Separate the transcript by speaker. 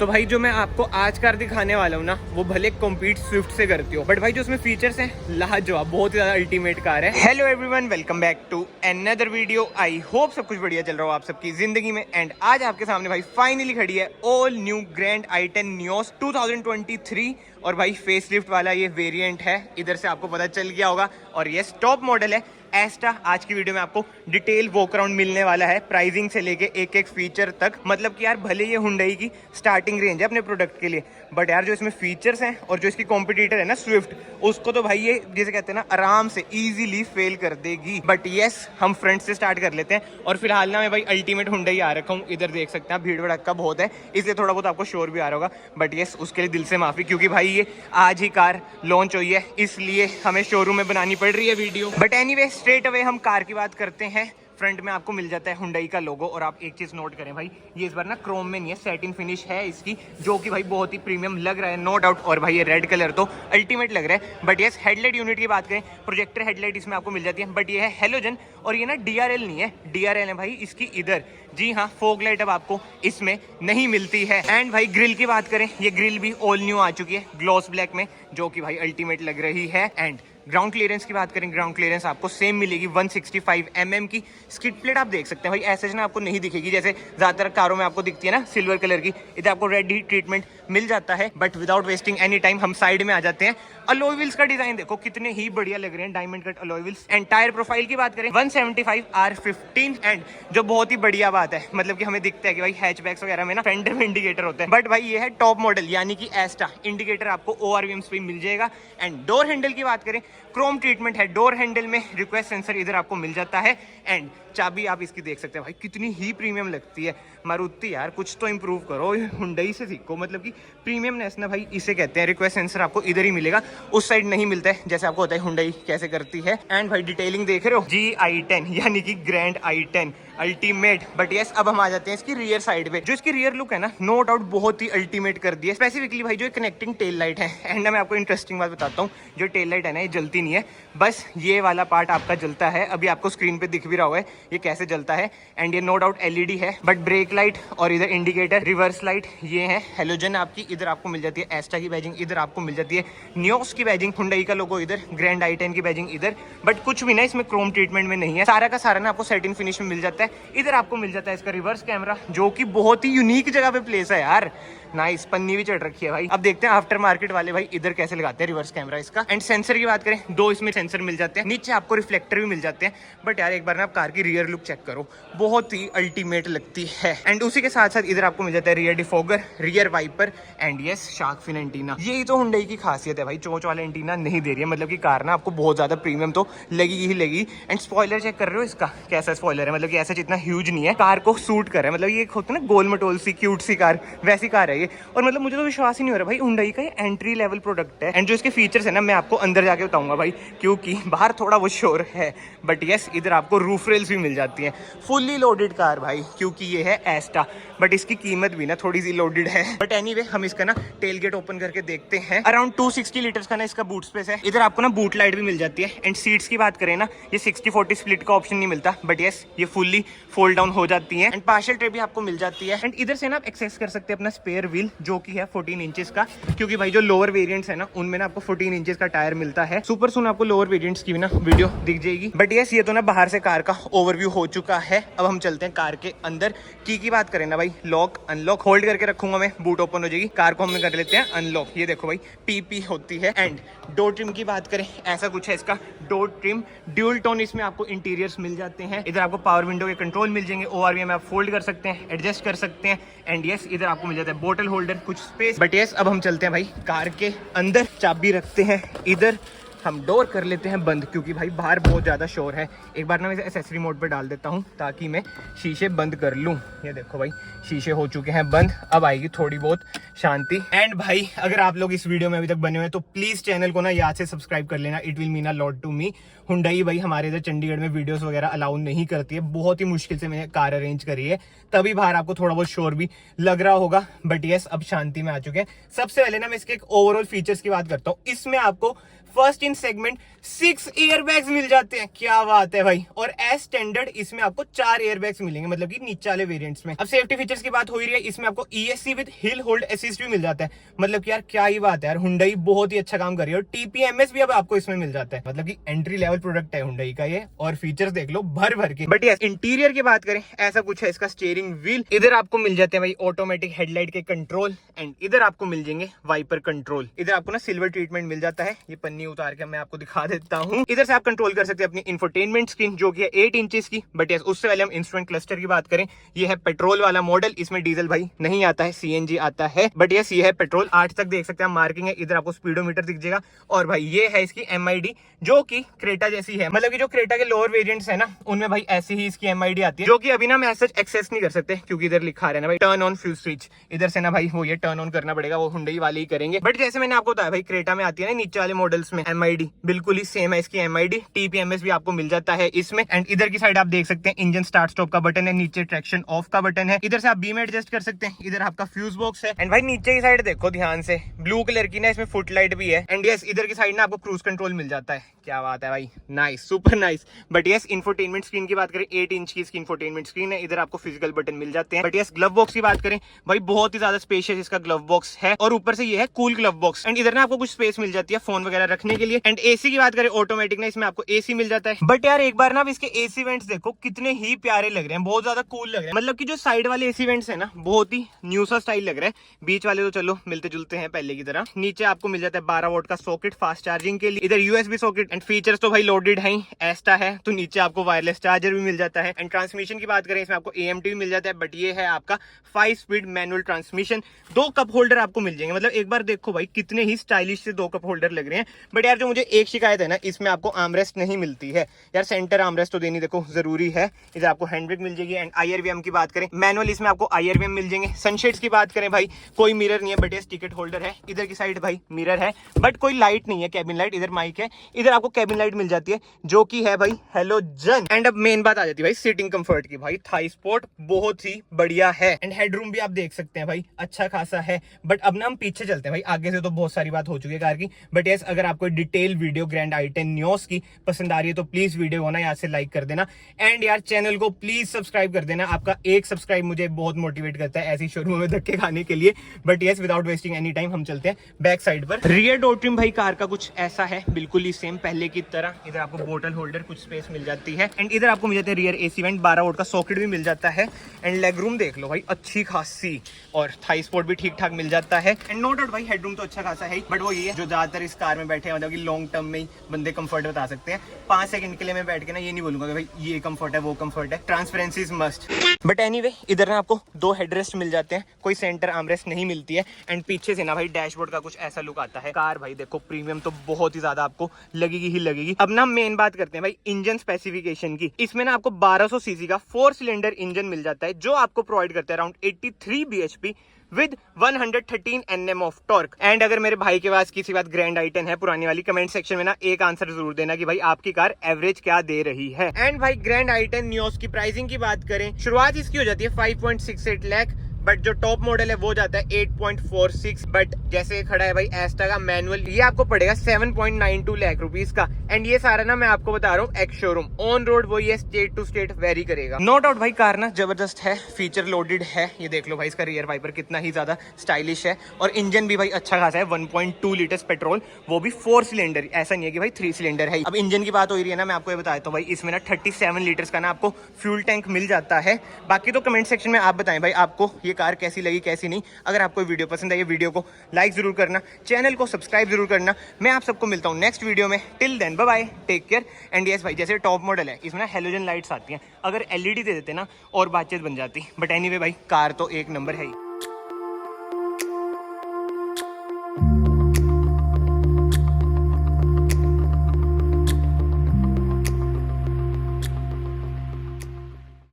Speaker 1: तो भाई जो मैं आपको आज कार दिखाने वाला हूँ ना, वो भले कॉम्पीट स्विफ्ट से करती हो, बट भाई जो उसमें फीचर्स हैं लाजवाब, बहुत ही ज्यादा अल्टीमेट कार है। Hello everyone, welcome back to another video. I hope सब कुछ बढ़िया चल रहा हो आप सबकी जिंदगी में। एंड आज आपके सामने भाई फाइनली खड़ी है all new grand i10 Nios 2023 और भाई फेस लिफ्ट वाला ये वेरिएंट है, इधर से आपको पता चल गया होगा। और ये टॉप मॉडल है एस्टा। आज की वीडियो में आपको डिटेल वॉक अराउंड मिलने वाला है, प्राइसिंग से लेके एक एक फीचर तक। मतलब कि यार भले ये हुंडई की स्टार्टिंग रेंज है अपने प्रोडक्ट के लिए, बट यार जो इसमें फीचर्स हैं और जो इसकी कॉम्पिटिटर है ना स्विफ्ट, उसको तो भाई ये जिसे कहते हैं ना आराम से इजीली फेल कर देगी। बट यस, हम फ्रंट से स्टार्ट कर लेते हैं। और फिलहाल ना मैं भाई अल्टीमेट हुंडई आ रखा हूँ, इधर देख सकते हैं, भीड़ भड़का बहुत है इसलिए थोड़ा बहुत आपको शोर भी आ रहा होगा। बट यस, उसके लिए दिल से माफी, क्योंकि भाई ये आज ही कार लॉन्च हुई है, इसलिए हमें शोरूम में बनानी पड़ रही है video. But anyway, straight away हम कार की बात करते हैं। फ्रंट में आपको मिल जाता है हुंडई का लोगो। और आप एक चीज नोट करें भाई, ये इस बार ना क्रोम में नहीं है, सैटिन फिनिश है इसकी, जो कि भाई बहुत ही प्रीमियम लग रहा है, नो डाउट। और भाई ये रेड कलर तो अल्टीमेट लग रहा है। बट यस, हेडलाइट यूनिट की बात करें, प्रोजेक्टर हेडलाइट इसमें आपको मिल जाती है, बट ये है हेलोजन। और ये ना DRL नहीं है, DRL है भाई इसकी इधर। जी हाँ, फोग लाइट अब आपको इसमें नहीं मिलती है। एंड भाई ग्रिल की बात करें, ये ग्रिल भी ऑल न्यू आ चुकी है ग्लॉस ब्लैक में, जो कि भाई अल्टीमेट लग रही है। एंड ग्राउंड क्लियरेंस की बात करें, ग्राउंड क्लियरेंस आपको सेम मिलेगी 165 mm की। स्किड प्लेट आप देख सकते हैं भाई, ऐसे ना आपको नहीं दिखेगी जैसे ज्यादातर कारों में आपको दिखती है ना सिल्वर कलर की, इधर आपको रेड ही ट्रीटमेंट मिल जाता है। But without wasting any time हम साइड में आ जाते हैं। अलॉय व्हील्स का डिजाइन देखो कितने ही बढ़िया लग रहे हैं, diamond cut alloy wheels. And tyre profile की बात करें 175 R15। एंड जो बहुत ही बढ़िया बात है, मतलब कि हमें दिखता है कि भाई हैचबैक्स वगैरह में ना फेंडर में इंडिकेटर होते हैं, बट भाई ये है टॉप मॉडल यानी कि एस्टा, इंडिकेटर आपको ORVMs पे मिल जाएगा। एंड डोर हैंडल की बात करें, क्रोम ट्रीटमेंट है डोर हैंडल में, रिक्वेस्ट सेंसर इधर आपको मिल जाता है। एंड चाबी आप इसकी देख सकते हैं भाई, कितनी ही प्रीमियम लगती है। मारुति यार कुछ तो इंप्रूव करो, हुंडई से सीखो, मतलब कि प्रीमियमनेस ना भाई इसे कहते हैं। रिक्वेस्ट सेंसर आपको इधर ही मिलेगा, उस साइड नहीं मिलता है, जैसे आपको होता है हुंडई कैसे करती है। एंड भाई डिटेलिंग देख रहे हो, GI10 यानी कि grand i10 ultimate. But yes, अब हम आ जाते हैं इसकी रियर साइड पे। जो इसकी रियर लुक है ना, नो डाउट बहुत ही अल्टीमेट कर दी है, स्पेसिफिकली भाई जो कनेक्टिंग टेल लाइट है। एंड मैं आपको इंटरेस्टिंग बात बताता हूँ, जो टेल लाइट है ना ये जलती नहीं है, बस ये वाला पार्ट आपका जलता है। अभी आपको स्क्रीन पे दिख भी रहा होगा ये कैसे जलता है। एंड ये नो डाउट LED है। बट ब्रेक लाइट और इधर इंडिकेटर, रिवर्स लाइट ये है हेलोजन आपकी, इधर आपको मिल जाती है एस्टा की बैजिंग, इधर आपको मिल जाती है नियोस की बैजिंग, हुंडई का लोगो इधर, ग्रैंड i10 की बैजिंग इधर। बट कुछ भी ना इसमें क्रोम ट्रीटमेंट में नहीं है, सारा का सारा ना आपको सैटिन फिनिश में मिल जाता है। इधर आपको मिल जाता है इसका रिवर्स कैमरा, जो कि बहुत ही यूनिक जगह पे प्लेस है यार। नाइस, पन्नी भी चढ़ रखी है भाई। अब देखते हैं आफ्टर मार्केट वाले भाई इधर कैसे लगाते हैं रिवर्स कैमरा इसका। एंड सेंसर की बात करें, 2 इसमें सेंसर मिल जाते हैं, नीचे आपको रिफ्लेक्टर भी मिल जाते हैं। बट यार एक बार ना आप कार की रियर लुक चेक करो, बहुत ही अल्टीमेट लगती है। एंड उसी के साथ साथ इधर आपको मिल जाता है rear defogger, rear wiper and yes shark fin antenna. यही तो हुंडई की खासियत है भाई, चोंच वाला एंटीना नहीं दे रही है, मतलब कि कार ना आपको बहुत ज्यादा प्रीमियम तो लगेगी ही लगेगी। एंड स्पॉइलर चेक कर रहे हो इसका, कैसा स्पॉइलर है, मतलब कि ऐसा जितना ह्यूज नहीं है, कार को सूट कर रहा है। मतलब ये होता है ना गोल मटोल सी क्यूट सी कार, वैसी कार है ये। और मतलब मुझे तो विश्वास ही नहीं हो रहा भाई, हुंडई का ये एंट्री लेवल प्रोडक्ट है। एंड जो इसके फीचर्स है ना, मैं आपको अंदर जाके बताऊंगा भाई, क्योंकि बाहर थोड़ा वो शोर है। बट यस, इधर आपको रूफ रेल्स भी मिल जाती हैं, फुल्ली लोडेड कार भाई, क्योंकि ये है एस्टा। बट इसकी कीमत भी ना थोड़ी सी लोडेड है। बट एनीवे, हम इसका ना टेल गेट ओपन करके देखते हैं। अराउंड 260 लीटर्स का ना इसका बूट स्पेस है। इधर आपको ना बूट लाइट भी मिल जाती है। एंड सीट्स की बात करें ना, ये 60-40 स्प्लिट का ऑप्शन नहीं मिलता, बट यस ये फुल्ली फोल्ड डाउन हो जाती है। एंड पार्शियल ट्रे भी आपको मिल जाती है। एंड इधर से ना आप एक्सेस कर सकते हैं अपना स्पेयर व्हील, जो कि है 14 इंचेस का, क्योंकि भाई जो लोअर वेरिएंट्स है ना उनमें ना आपको 14 इंचेस का टायर मिलता है। सुपर सून आपको लोअर वेरिएंट्स की भी ना वीडियो दिख जाएगी। बट यस, ये तो ना बाहर से कार का ओवरव्यू हो चुका है। अब हम चलते हैं कार के अंदर। की बात करें ना भाई, लॉक अनलॉक होल्ड करके रखूंगा मैं, बूट ओपन हो जाएगी। कार को हम कर लेते हैं अनलॉक, ये देखो भाई PP होती है। एंड डोर ट्रिम की बात करें, ऐसा कुछ है इसका डोर ट्रिम, ड्यूल टोन इसमें आपको इंटीरियर्स मिल जाते हैं। इधर आपको पावर विंडो के कंट्रोल मिल जाएंगे, ORVM आप फोल्ड कर सकते हैं, एडजस्ट कर सकते हैं। एंड यस, इधर आपको मिल जाता है बोतल होल्डर, कुछ स्पेस। बट यस, अब हम चलते हैं भाई कार के अंदर, चाबी रखते हैं इधर, हम डोर कर लेते हैं बंद, क्योंकि भाई बाहर बहुत ज़्यादा शोर है। एक बार ना मैं एसेसरी मोड पे डाल देता हूँ ताकि मैं शीशे बंद कर लूँ। ये देखो भाई, शीशे हो चुके हैं बंद, अब आएगी थोड़ी बहुत शांति। एंड भाई अगर आप लोग इस वीडियो में अभी तक बने हुए हैं तो प्लीज़ चैनल को ना याद से सब्सक्राइब कर लेना, it will mean a lot to me. Hyundai भाई हमारे इधर चंडीगढ़ में वीडियोस वगैरह अलाउ नहीं करती है, बहुत ही मुश्किल से मैंने कार अरेंज करी है, तभी बाहर आपको थोड़ा बहुत शोर भी लग रहा होगा। बट यस, अब शांति में आ चुके हैं। सबसे पहले ना मैं इसके एक ओवरऑल फीचर्स की बात करता हूँ। इसमें आपको first in second segment 6 airbags मिल जाते हैं। क्या बात है भाई। और एज स्टैंडर्ड इसमें आपको 4 एयरबैग्स मिलेंगे, मतलब कि नीचे वाले वेरिएंट्स में। अब सेफ्टी फीचर्स की बात हो रही है, इसमें आपको ESC with hill hold assist भी मिल जाता है। मतलब कि यार क्या ही बात है यार, हुंडई बहुत ही अच्छा काम कर रही है। और TPMS भी अब आपको इसमें मिल जाता है, मतलब कि एंट्री लेवल प्रोडक्ट है हुंडई का ये। और फीचर्स देख लो भर भर के। बट यस, इंटीरियर की बात करें, ऐसा कुछ है इसका स्टीयरिंग व्हील। इधर आपको मिल जाते हैं भाई ऑटोमेटिक हेडलाइट के कंट्रोल, एंड इधर आपको मिल जाएंगे वाइपर कंट्रोल। इधर आपको ना सिल्वर ट्रीटमेंट मिल जाता है। ये पन्नी उतार के मैं आपको दिखा देता हूँ। इधर से आप कंट्रोल कर सकते हैं अपनी इंफोटेनमेंट स्क्रीन, जो कि है 8 इंचेस की। बट यस, उससे पहले हम इंस्ट्रूमेंट क्लस्टर की बात करें, ये है पेट्रोल वाला मॉडल। इसमें डीजल भाई नहीं आता है, CNG आता है। बट यस, ये है पेट्रोल। 8 तक देख सकते हैं, मार्किंग है। इधर आपको स्पीडोमीटर दिख जाएगा। और भाई ये है इसकी MID, जो कि क्रेटा जैसी है। मतलब कि जो क्रेटा के लोअर वेरिएंट्स है ना, उनमें भाई ऐसी ही इसकी MID आती है, जो कि अभी ना मैं सच एक्सेस नहीं कर सकते, क्योंकि इधर लिखा है ना भाई टर्न ऑन फ्यूज स्विच। इधर से ना भाई वो ये टर्न ऑन करना पड़ेगा, वो हुंडई वाले ही करेंगे। बट जैसे मैंने आपको बताया भाई, क्रेटा में आती है ना नीचे वाले मॉडल्स में MID, बिल्कुल ही सेम है इसकी MID। TPMS भी आपको मिल जाता है इसमें। एंड इधर की साइड आप देख सकते हैं इंजन स्टार्ट स्टॉप का बटन है, नीचे ट्रैक्शन ऑफ का बटन है। इधर से आप बीम एडजस्ट कर सकते हैं। इधर आपका फ्यूज बॉक्स है। एंड भाई नीचे की साइड देखो ध्यान से, ब्लू कलर की ना इसमें फुट लाइट भी है। एंड यस, इधर की साइड ना आपको क्रूज कंट्रोल मिल जाता है। क्या बात है भाई, nice, super nice. But yes, infotainment screen की बात करें, 8 इंच की इसकी इंफोटेनमेंट स्क्रीन है। इधर आपको फिजिकल बटन मिल जाते हैं। बट यस, ग्लव बॉक्स की बात करें भाई, बहुत ही ज्यादा स्पेशियस इसका ग्लव बॉक्स है। और ऊपर से ये है कूल ग्लव बॉक्स। एंड इधर ना आपको कुछ स्पेस मिल जाती है फोन वगैरह रखने के लिए। एंड AC की बात करें, ऑटोमेटिक ना इसमें आपको AC मिल जाता है। बट यार एक बार ना इसके AC वेंट्स देखो कितने ही प्यारे लग रहे हैं, बहुत ज्यादा कूल लग रहे हैं। मतलब कि जो साइड वाले AC वेंट्स है ना, बहुत ही न्यू सा स्टाइल लग रहा है। बीच वाले तो चलो मिलते जुलते हैं पहले की तरह। नीचे आपको मिल जाता है 12 वोल्ट का सॉकेट फास्ट चार्जिंग के लिए। इधर USB सॉकेट। एंड फीचर्स तो भाई लोडेड है, एस्टा है, तो नीचे आपको वायरलेस चार्जर भी मिल जाता है। एंड ट्रांसमिशन की बात करें, इसमें आपको AMT भी मिल जाता है। बट ये है आपका 5 speed manual transmission. 2 cup holder आपको मिल जाएंगे। मतलब एक बार देखो भाई, कितने ही स्टाइलिश से 2 कप होल्डर लग रहे हैं। बट यार जो मुझे एक शिकायत है ना, इसमें आपको आर्मरेस्ट नहीं मिलती है यार। सेंटर आर्मरेस्ट तो देनी देखो जरूरी है। इधर आपको हैंड ब्रेक मिल जाएगी। एंड IRVM की बात करें, मैनुअल इसमें आपको IRVM मिल जाएंगे। सनशेड्स की बात करें भाई, कोई मिरर नहीं है, बट ये टिकट होल्डर है। इधर की साइड भाई मिरर है, बट कोई लाइट नहीं है, कैबिन लाइट। इधर माइक है, इधर आपको कैबिन लाइट मिल जाती है, जो कि है भाई हेलोजन। एंड अब मेन बात आ जाती है भाई सीटिंग कंफर्ट की। भाई थाई स्पोर्ट बहुत ही बढ़िया है। एंड हेडरूम भी आप देख सकते हैं भाई, अच्छा खासा है। बट अब ना हम पीछे चलते हैं भाई, आगे से तो बहुत सारी बात हो चुकी है कार की। बट यस, अगर आपको detail video grand i10 news की पसंद आ रही है, तो प्लीज वीडियो को ना यहाँ से लाइक कर देना। एंड यार चैनल को प्लीज सब्सक्राइब कर देना। आपका एक सब्सक्राइब मुझे बहुत मोटिवेट करता है ऐसी शोरूम में धक्के खाने के लिए। But yes, without wasting any time हम चलते हैं बैक साइड पर। रियर डोर ट्रिम भाई कार का कुछ ऐसा है, बिल्कुल ही सेम पहले की तरह। इधर आपको बोतल होल्डर, कुछ स्पेस मिल जाती है। एंड इधर आपको मिल जाते हैं रियर AC वेंट, 12 वोल्ट का सॉकेट भी मिल जाता है। एंड लेग रूम देख लो भाई, अच्छी खासी। और थाई स्पोर्ट भी ठीक ठाक मिल जाता है। एंड नो डाउट भाई हेडरूम तो अच्छा खासा है। बट वो ये है, जो ज्यादातर इस कार में बैठे हैं, मतलब कि लॉन्ग टर्म में ही बंदे कंफर्ट बता सकते हैं। 5 सेकंड के लिए मैं बैठ के ना ये नहीं बोलूंगा कि भाई ये कंफर्ट है वो कंफर्ट है। Transparency is must. But anyway, इधर ना आपको 2 हेडरेस्ट मिल जाते हैं, कोई सेंटर आर्मरेस्ट नहीं मिलती है। एंड पीछे से ना भाई डैशबोर्ड का कुछ ऐसा लुक आता है। कार भाई देखो प्रीमियम तो बहुत ही ज्यादा आपको लगेगी ही लगेगी। अब ना मेन बात करते हैं भाई इंजन स्पेसिफिकेशन की। इसमें ना आपको 1200 सीसी का 4 सिलेंडर इंजन मिल जाता है, जो आपको प्रोवाइड करता है around 83 bhp with 113 Nm of torque. And अगर मेरे भाई के पास किसी बात ग्रैंड i10 है पुरानी वाली, कमेंट सेक्शन में ना एक आंसर जरूर देना कि भाई आपकी कार एवरेज क्या दे रही है। एंड भाई ग्रैंड i10 न्यूज़ की प्राइसिंग की बात करें, शुरुआत इसकी हो जाती है 5.68 लाख। बट जो टॉप मॉडल है वो जाता है 8.46। बट जैसे खड़ा है भाई एस्टा का मैनुअल, ये आपको पड़ेगा 7.92 लाख रुपीस का। एंड ये सारा ना मैं आपको बता रहा हूँ एक्स शोरूम, ऑन रोड वो ये स्टेट टू स्टेट वेरी करेगा। नो डाउट भाई कार ना जबरदस्त है, फीचर लोडेड है। ये देख लो भाई, इसका रियर वाइपर कितना ही ज्यादा स्टाइलिश है। और इंजन भी भाई अच्छा खासा है, 1.2 लीटर्स पेट्रोल, वो भी 4 सिलेंडर। ऐसा नहीं है कि भाई 3 सिलेंडर है। अब इंजन की बात हो रही है ना, मैं आपको ये बताया तो भाई इसमें ना 37 लीटर्स का ना आपको फ्यूल टैंक मिल जाता है। बाकी तो कमेंट सेक्शन में आप बताएं भाई आपको ये कार कैसी लगी कैसी नहीं। अगर आपको वीडियो पसंद आई, वीडियो को लाइक जरूर करना, चैनल को सब्सक्राइब जरूर करना। मैं आप सबको मिलता हूँ नेक्स्ट वीडियो में। Till then bye bye, take care. And yes भाई, जैसे टॉप मॉडल है इसमें ना हेलोजन लाइट्स आती हैं, अगर LED दे देते ना और बातचीत बन जाती। बट एनीवे भाई कार तो एक नंबर है ही।